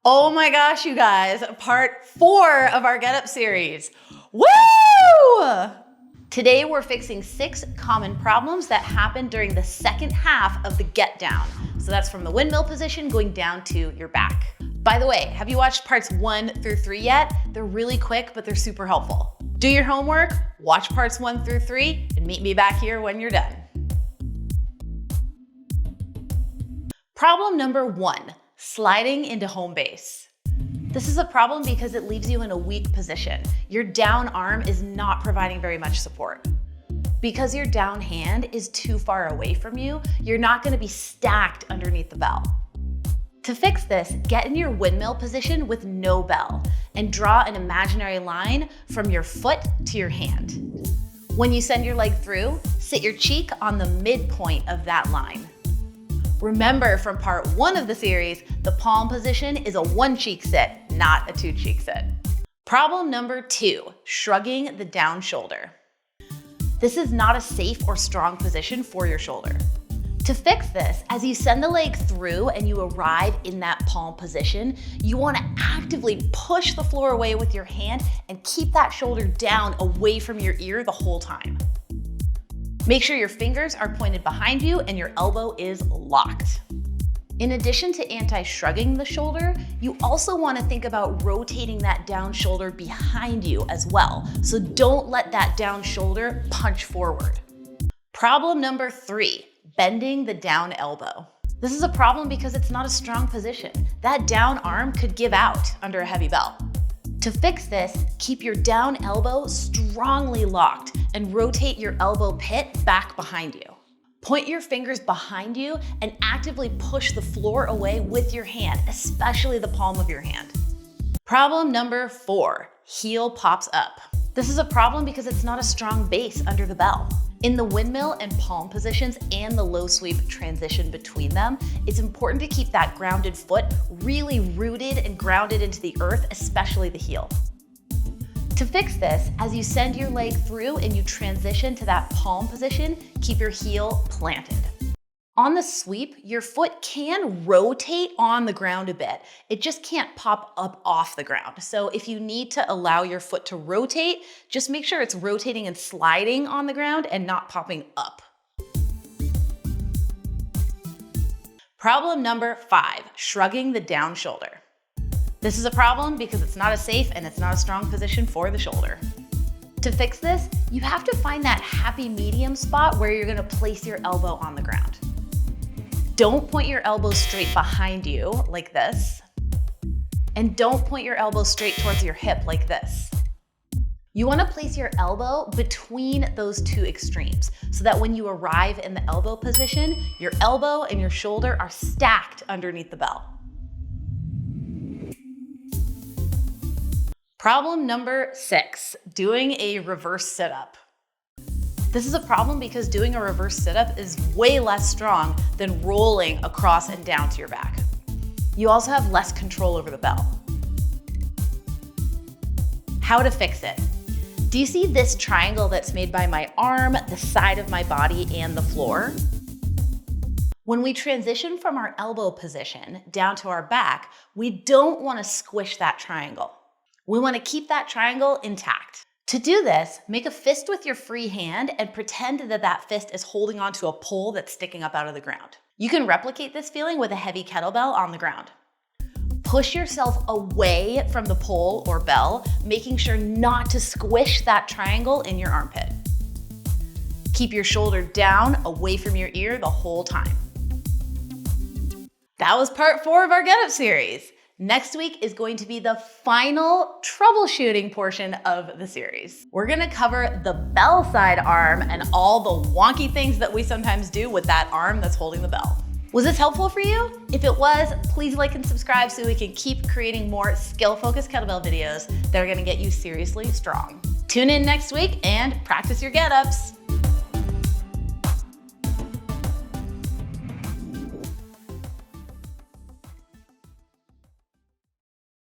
Oh my gosh, you guys, part 4 of our Get Up series. Woo! Today we're fixing 6 common problems that happen during the second half of the get down. So that's from the windmill position going down to your back. By the way, have you watched parts 1 through 3 yet? They're really quick, but they're super helpful. Do your homework, watch parts 1 through 3, and meet me back here when you're done. Problem number 1. Sliding into home base. This is a problem because it leaves you in a weak position. Your down arm is not providing very much support. Because your down hand is too far away from you, you're not going to be stacked underneath the bell. To fix this, get in your windmill position with no bell and draw an imaginary line from your foot to your hand. When you send your leg through, sit your cheek on the midpoint of that line. Remember from part 1 of the series, the palm position is a 1-cheek sit, not a 2-cheek sit. Problem number 2, shrugging the down shoulder. This is not a safe or strong position for your shoulder. To fix this, as you send the leg through and you arrive in that palm position, you want to actively push the floor away with your hand and keep that shoulder down away from your ear the whole time. Make sure your fingers are pointed behind you and your elbow is locked. In addition to anti-shrugging the shoulder, you also want to think about rotating that down shoulder behind you as well. So don't let that down shoulder punch forward. Problem number 3, bending the down elbow. This is a problem because it's not a strong position. That down arm could give out under a heavy bell. To fix this, keep your down elbow strongly locked and rotate your elbow pit back behind you. Point your fingers behind you and actively push the floor away with your hand, especially the palm of your hand. Problem number 4, heel pops up. This is a problem because it's not a strong base under the bell. In the windmill and palm positions and the low sweep transition between them, it's important to keep that grounded foot really rooted and grounded into the earth, especially the heel. To fix this, as you send your leg through and you transition to that palm position, keep your heel planted. On the sweep, your foot can rotate on the ground a bit. It just can't pop up off the ground. So if you need to allow your foot to rotate, just make sure it's rotating and sliding on the ground and not popping up. Problem number 5, shrugging the down shoulder. This is a problem because it's not a safe and it's not a strong position for the shoulder. To fix this, you have to find that happy medium spot where you're gonna place your elbow on the ground. Don't point your elbow straight behind you like this, and don't point your elbow straight towards your hip like this. You want to place your elbow between those two extremes so that when you arrive in the elbow position, your elbow and your shoulder are stacked underneath the bell. Problem number 6, doing a reverse sit-up. This is a problem because doing a reverse sit-up is way less strong than rolling across and down to your back. You also have less control over the bell. How to fix it? Do you see this triangle that's made by my arm, the side of my body, and the floor? When we transition from our elbow position down to our back, we don't want to squish that triangle. We want to keep that triangle intact. To do this, make a fist with your free hand and pretend that that fist is holding onto a pole that's sticking up out of the ground. You can replicate this feeling with a heavy kettlebell on the ground. Push yourself away from the pole or bell, making sure not to squish that triangle in your armpit. Keep your shoulder down away from your ear the whole time. That was part 4 of our Get Up series. Next week is going to be the final troubleshooting portion of the series. We're gonna cover the bell side arm and all the wonky things that we sometimes do with that arm that's holding the bell. Was this helpful for you? If it was, please like and subscribe so we can keep creating more skill-focused kettlebell videos that are gonna get you seriously strong. Tune in next week and practice your get-ups.